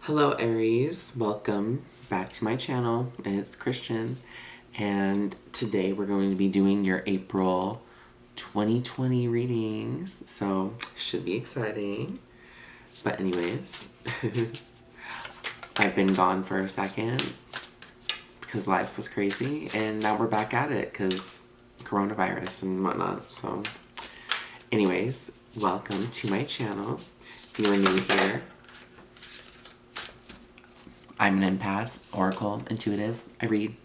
Hello Aries, welcome back to my channel. It's Christian, and today we're going to be doing your April 2020 readings, so should be exciting. But anyways, I've been gone for a second because life was crazy, and now we're back at it because coronavirus and whatnot. So anyways, welcome to my channel. If you are new here, I'm an empath, oracle, intuitive. I read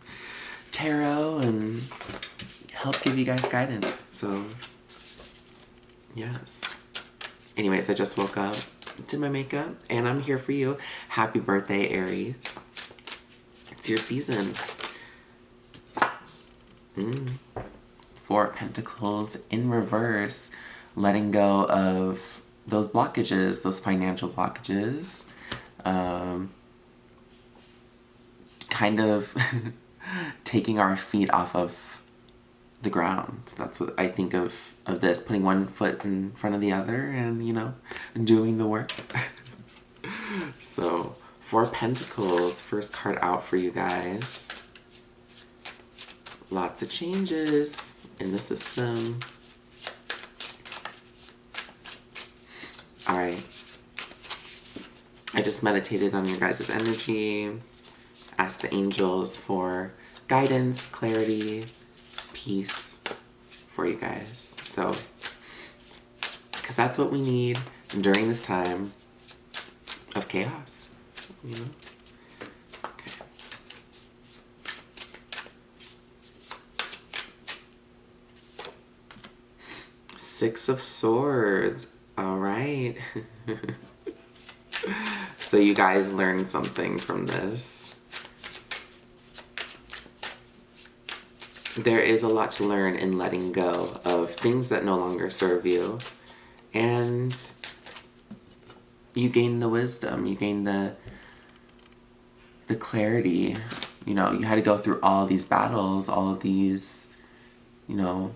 tarot and help give you guys guidance. So, yes. Anyways, I just woke up, did my makeup, and I'm here for you. Happy birthday, Aries. It's your season. Four of Pentacles in reverse, letting go of those blockages, those financial blockages. Kind of taking our feet off of the ground. That's what I think of this, putting one foot in front of the other and, you know, doing the work. So, Four Pentacles, first card out for you guys. Lots of changes in the system. Alright. I just meditated on your guys' energy. Ask the angels for guidance, clarity, peace for you guys. So, because that's what we need during this time of chaos, you know? Okay. Six of Swords. All right. So you guys learned something from this. There is a lot to learn in letting go of things that no longer serve you. And you gain the wisdom, you gain the clarity. You know, you had to go through all these battles, all of these, you know,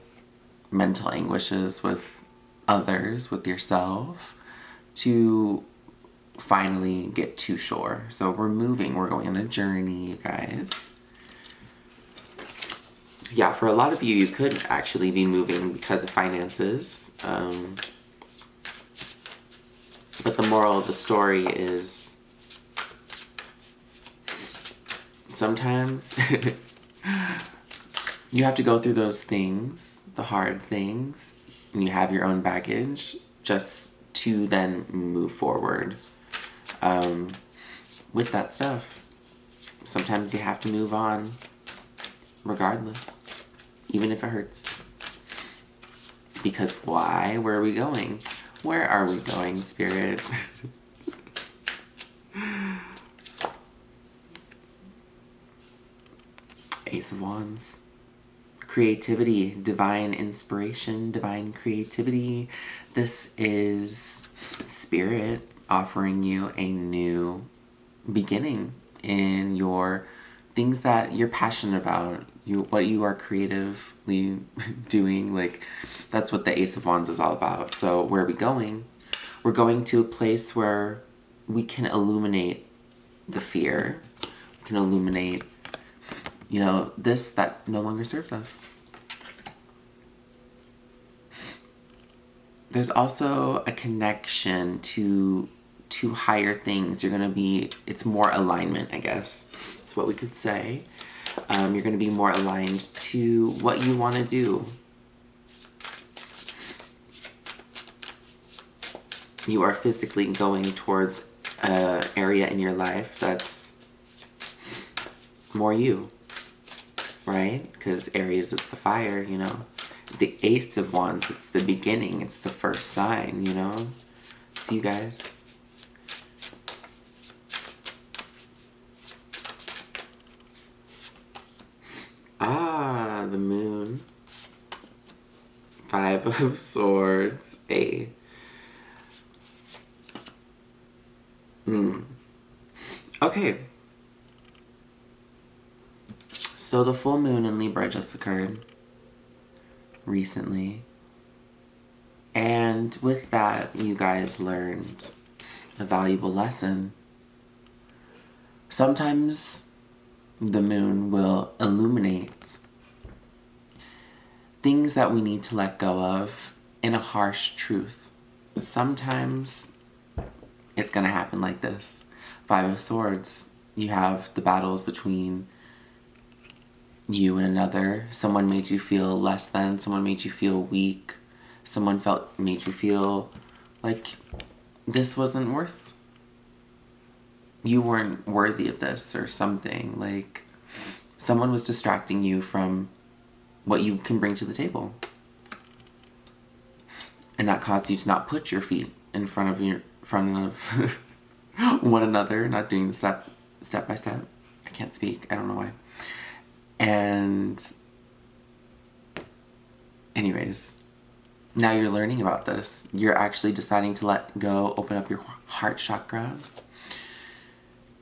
mental anguishes with others, with yourself, to finally get to shore. So we're moving, we're going on a journey, you guys. Yeah, for a lot of you, you could actually be moving because of finances. But the moral of the story is sometimes you have to go through those things, the hard things, and you have your own baggage just to then move forward. With that stuff, sometimes you have to move on regardless, even if it hurts. Because why? Where are we going? Where are we going, Spirit? Ace of Wands. Creativity, divine inspiration, divine creativity. This is Spirit offering you a new beginning in your things that you're passionate about, what you are creatively doing. Like, that's what the Ace of Wands is all about. So where are we going? We're going to a place where we can illuminate the fear. We can illuminate, you know, this that no longer serves us. There's also a connection to higher things. You're gonna be, it's more alignment, I guess. That's what we could say. You're gonna be more aligned to what you wanna do. You are physically going towards an area in your life that's more you, right? Because Aries is the fire, you know? The Ace of Wands, it's the beginning, it's the first sign, you know? It's you guys. Ah, the moon. Five of Swords. Okay. So the full moon in Libra just occurred recently. And with that, you guys learned a valuable lesson. Sometimes the moon will illuminate things that we need to let go of in a harsh truth. Sometimes it's going to happen like this. Five of Swords. You have the battles between you and another. Someone made you feel less than. Someone made you feel weak. Someone made you feel like this wasn't worth. You weren't worthy of this or something. Like someone was distracting you from what you can bring to the table. And that caused you to not put your feet in front of one another, not doing the step by step. I can't speak. I don't know why. And anyways, now you're learning about this. You're actually deciding to let go, open up your heart chakra,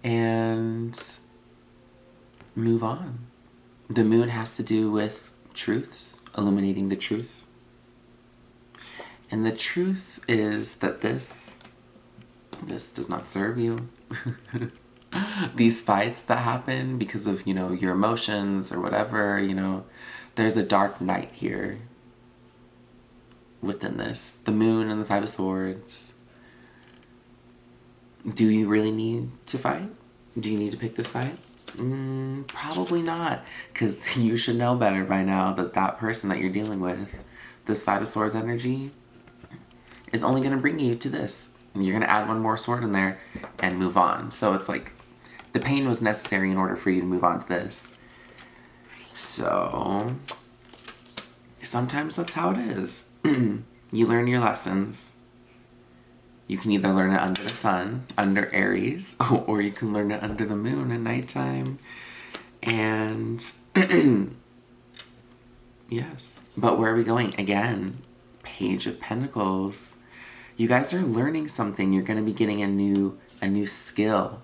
and move on. The moon has to do with truths, illuminating the truth. And the truth is that this does not serve you. These fights that happen because of, your emotions or whatever, there's a dark night here within this. The moon and the Five of Swords. Do you really need to fight? Do you need to pick this fight? Probably not, because you should know better by now that person that you're dealing with, this Five of Swords energy, is only going to bring you to this. You're going to add one more sword in there and move on. So it's like the pain was necessary in order for you to move on to this. So sometimes that's how it is. You learn your lessons. You can either learn it under the sun, under Aries, or you can learn it under the moon at nighttime. And yes. But where are we going? Again, Page of Pentacles. You guys are learning something. You're going to be getting a new skill.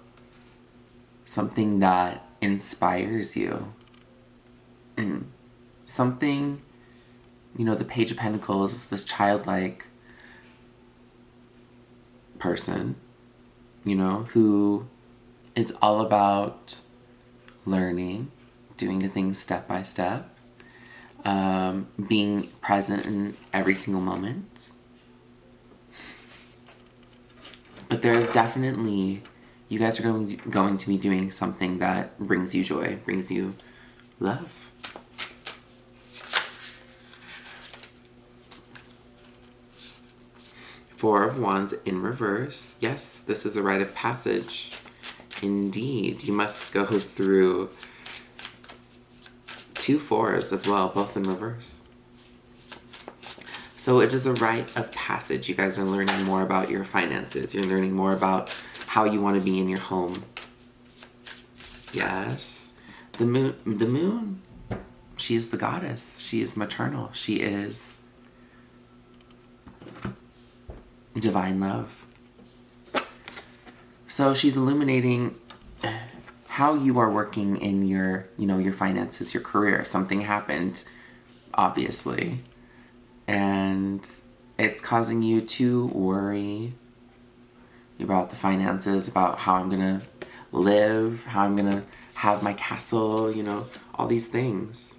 Something that inspires you. Something, the Page of Pentacles is this childlike person, who is all about learning, doing the things step by step, being present in every single moment. But there is definitely, you guys are going to be doing something that brings you joy, brings you love. Four of Wands in reverse. Yes, this is a rite of passage. Indeed, you must go through 2 fours as well, both in reverse. So it is a rite of passage. You guys are learning more about your finances. You're learning more about how you want to be in your home. Yes. The moon, she is the goddess. She is maternal. She is divine love. So she's illuminating how you are working in your, your finances, your career. Something happened, obviously. And it's causing you to worry about the finances, about how I'm going to live, how I'm going to have my castle, all these things.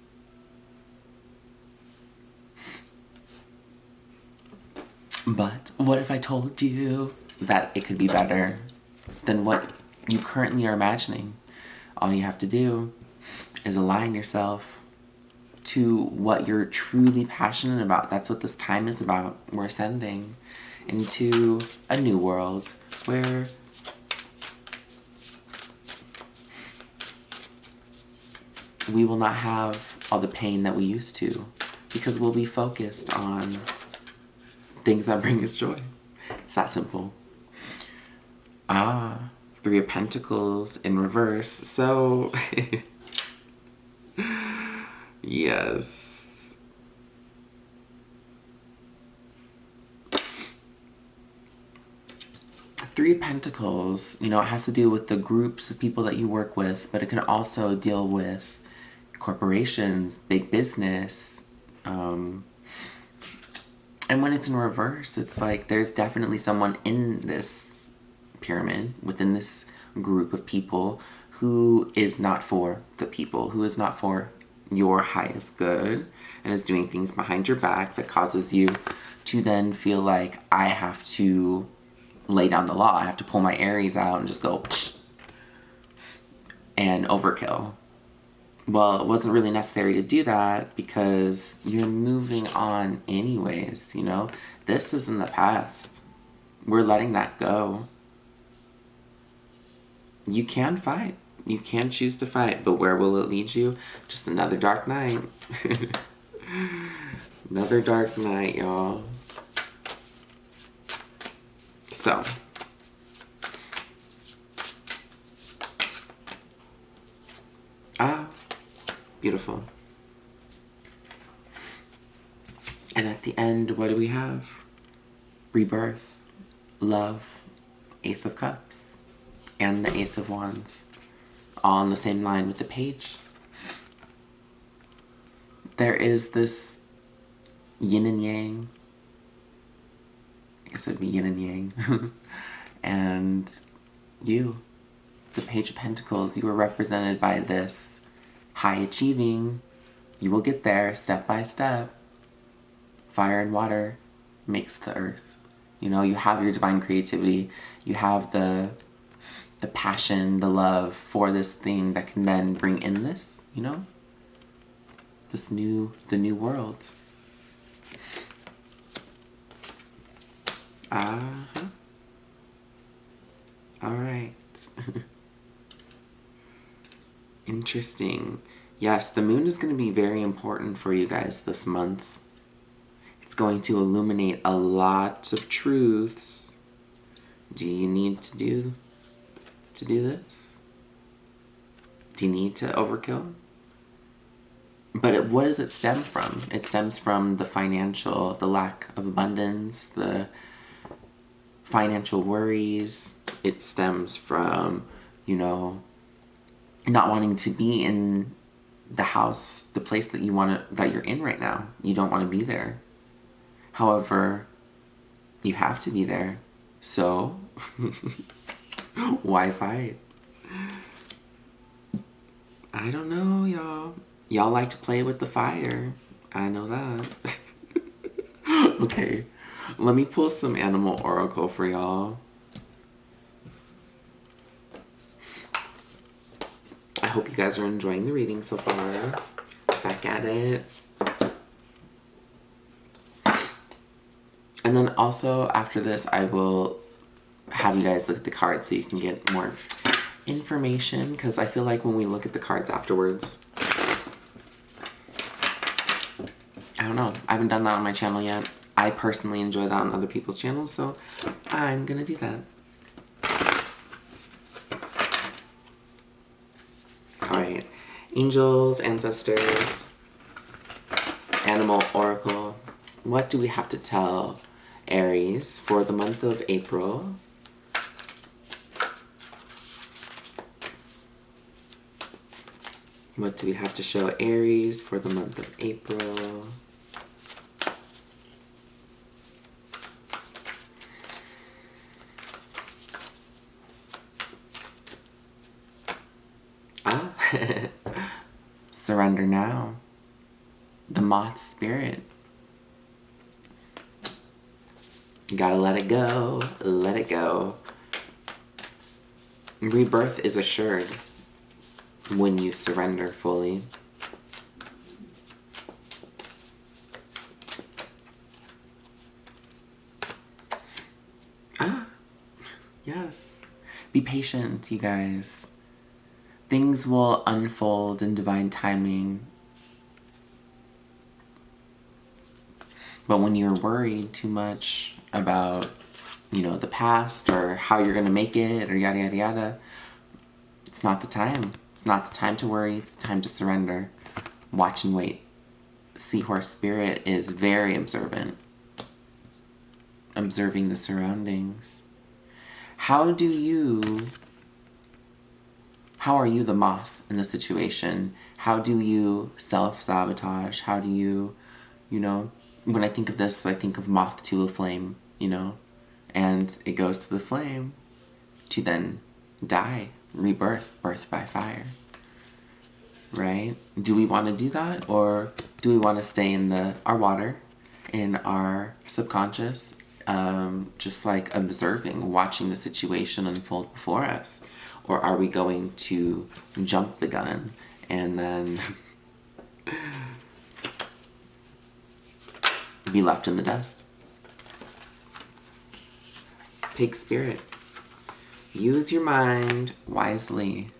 But what if I told you that it could be better than what you currently are imagining? All you have to do is align yourself to what you're truly passionate about. That's what this time is about. We're ascending into a new world where we will not have all the pain that we used to, because we'll be focused on things that bring us joy. It's that simple. Three of Pentacles in reverse. So, yes. Three of Pentacles, it has to do with the groups of people that you work with, but it can also deal with corporations, big business. And when it's in reverse, it's like there's definitely someone in this pyramid, within this group of people, who is not for the people, who is not for your highest good, and is doing things behind your back that causes you to then feel like, I have to lay down the law. I have to pull my Aries out and just go and overkill. Well, it wasn't really necessary to do that because you're moving on anyways, you know? This is in the past. We're letting that go. You can fight. You can choose to fight, but where will it lead you? Just another dark night. Another dark night, y'all. So, beautiful. And at the end, what do we have? Rebirth, love, Ace of Cups, and the Ace of Wands. All on the same line with the page. There is this yin and yang. I guess it'd be yin and yang. And you, the Page of Pentacles, you are represented by this high achieving. You will get there step by step. Fire and water makes the earth. You know, you have your divine creativity. You have the passion, the love for this thing that can then bring in this, you know? The new world. Alright. Interesting. Yes, the moon is going to be very important for you guys this month. It's going to illuminate a lot of truths. Do you need to do this? Do you need to overkill? But what does it stem from? It stems from the lack of abundance, the financial worries. It stems from, you know, not wanting to be in the house, the place that that you're in right now. You don't want to be there. However, you have to be there. So, why fight? I don't know, y'all. Y'all like to play with the fire. I know that. Okay, let me pull some animal oracle for y'all. I hope you guys are enjoying the reading so far. Back at it. And then also, after this, I will have you guys look at the cards so you can get more information, because I feel like when we look at the cards afterwards, I don't know, I haven't done that on my channel yet. I personally enjoy that on other people's channels, so I'm gonna do that. Alright, angels, ancestors, animal oracle. What do we have to tell Aries for the month of April? What do we have to show Aries for the month of April? Surrender now. The moth spirit. You gotta let it go. Let it go. Rebirth is assured when you surrender fully. Yes. Be patient, you guys. Things will unfold in divine timing. But when you're worried too much about, you know, the past or how you're gonna make it or yada yada yada, it's not the time. It's not the time to worry, it's the time to surrender. Watch and wait. Seahorse spirit is very observant. Observing the surroundings. How are you the moth in the situation? How do you self-sabotage? How do you know, when I think of this, I think of moth to a flame, you know? And it goes to the flame to then die rebirth, birth by fire, right? Do we want to do that, or do we want to stay in our water, in our subconscious, just like observing, watching the situation unfold before us? Or are we going to jump the gun and then be left in the dust? Pig spirit. Use your mind wisely.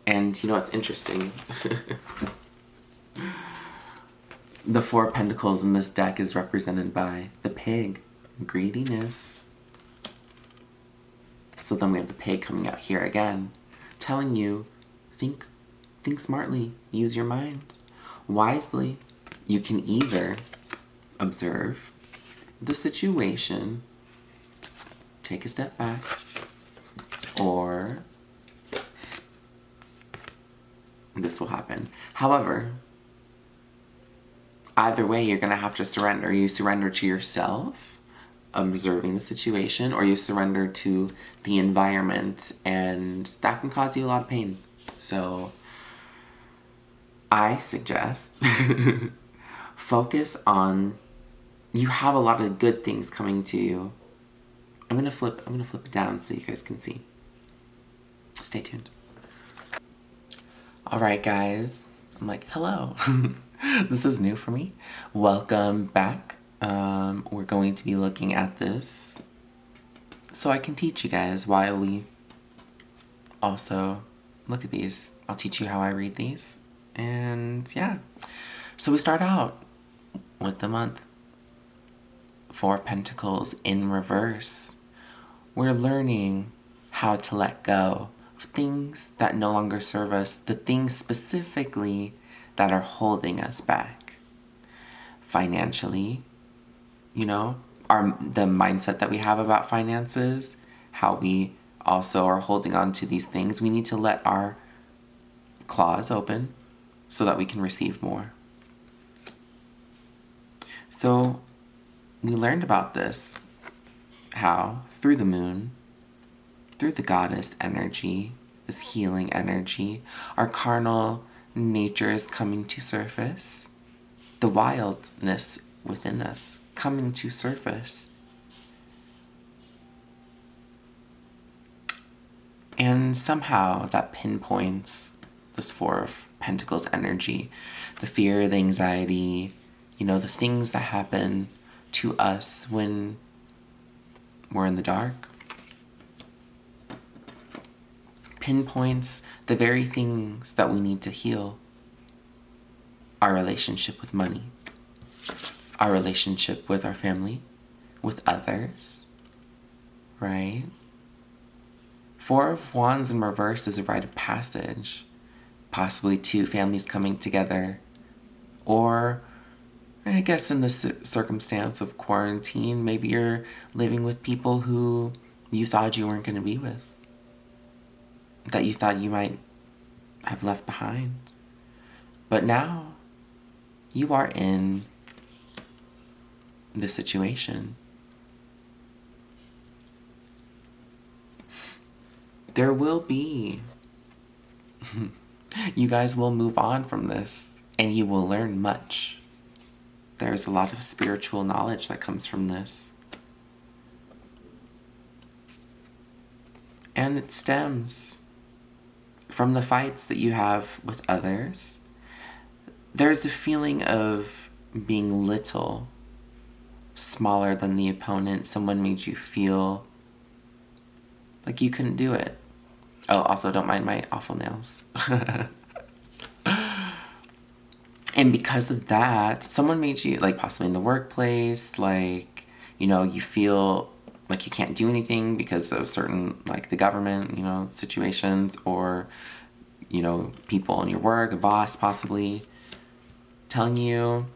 And you know what's interesting? The Four of Pentacles in this deck is represented by the pig. Greediness. So then we have the pig coming out here again, telling you, think smartly, use your mind wisely. You can either observe the situation, take a step back, or this will happen. However, either way, you're going to have to surrender. You surrender to yourself, observing the situation, or you surrender to the environment, and that can cause you a lot of pain. So I suggest focus on, you have a lot of good things coming to you. I'm gonna flip it down so you guys can see. Stay tuned. Alright guys, I'm like, hello. This is new for me. Welcome back. We're going to be looking at this so I can teach you guys while we also look at these. I'll teach you how I read these. And yeah. So we start out with the month. Four of Pentacles in reverse. We're learning how to let go of things that no longer serve us, the things specifically that are holding us back. Financially, you know, the mindset that we have about finances, how we also are holding on to these things. We need to let our claws open so that we can receive more. So we learned about this, how through the moon, through the goddess energy, this healing energy, our carnal nature is coming to surface. The wildness within us coming to surface. And somehow that pinpoints this Four of Pentacles energy, the fear, the anxiety, you know, the things that happen to us when we're in the dark. Pinpoints the very things that we need to heal. Our relationship with money, our relationship with our family, with others, right? Four of Wands in reverse is a rite of passage. Possibly two families coming together. Or, I guess in this circumstance of quarantine, maybe you're living with people who you thought you weren't going to be with. That you thought you might have left behind. But now, you are in this situation. There will be, you guys will move on from this and you will learn much. There's a lot of spiritual knowledge that comes from this. And it stems from the fights that you have with others. There's a feeling of being little, smaller than the opponent. Someone made you feel like you couldn't do it. Oh, also don't mind my awful nails. And because of that, someone made you, like possibly in the workplace, like, you know, you feel like you can't do anything because of certain, like the government, you know, situations, or, you know, people in your work, a boss possibly, telling you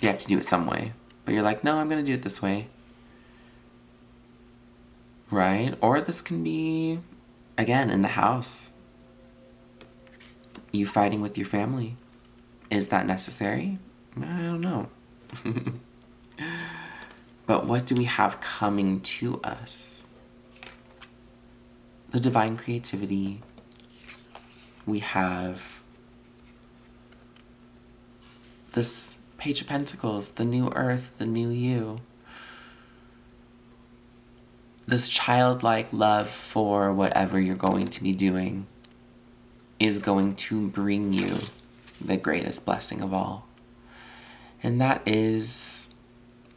have to do it some way. But you're like, no, I'm going to do it this way. Right? Or this can be, again, in the house. You fighting with your family. Is that necessary? I don't know. But what do we have coming to us? the divine creativity. We have this Page of Pentacles, the new earth, the new you. This childlike love for whatever you're going to be doing is going to bring you the greatest blessing of all. And that is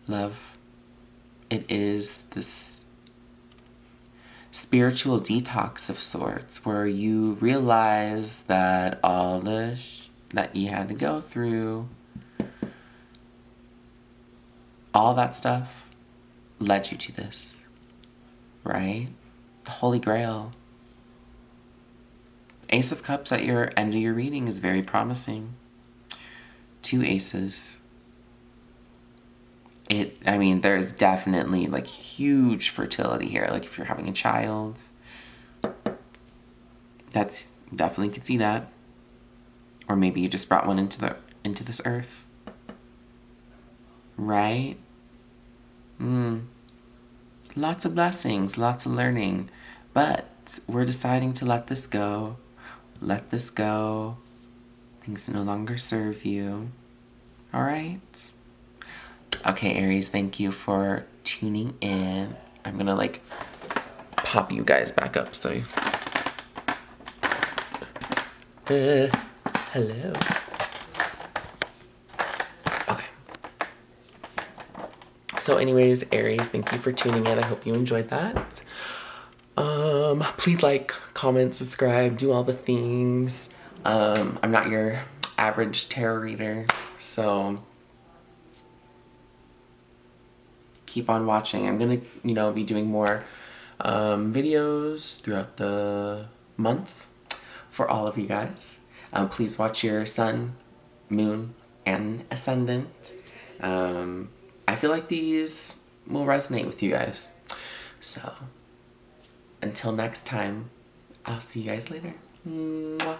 love. It is this spiritual detox of sorts where you realize that all the that you had to go through, all that stuff led you to this, right? The Holy Grail. Ace of Cups at your end of your reading is very promising. 2 aces. There's definitely like huge fertility here. Like if you're having a child, that's definitely could see that. Or maybe you just brought one into this earth. Right? Lots of blessings, lots of learning. But we're deciding to let this go. Let this go. Things no longer serve you. All right? Okay, Aries, thank you for tuning in. I'm gonna like pop you guys back up so hello. Okay. So anyways, Aries, thank you for tuning in. I hope you enjoyed that. Please like, comment, subscribe, do all the things. I'm not your average tarot reader, so keep on watching. I'm gonna, be doing more videos throughout the month for all of you guys. Please watch your sun, moon, and ascendant. I feel like these will resonate with you guys. So, until next time, I'll see you guys later. Mwah.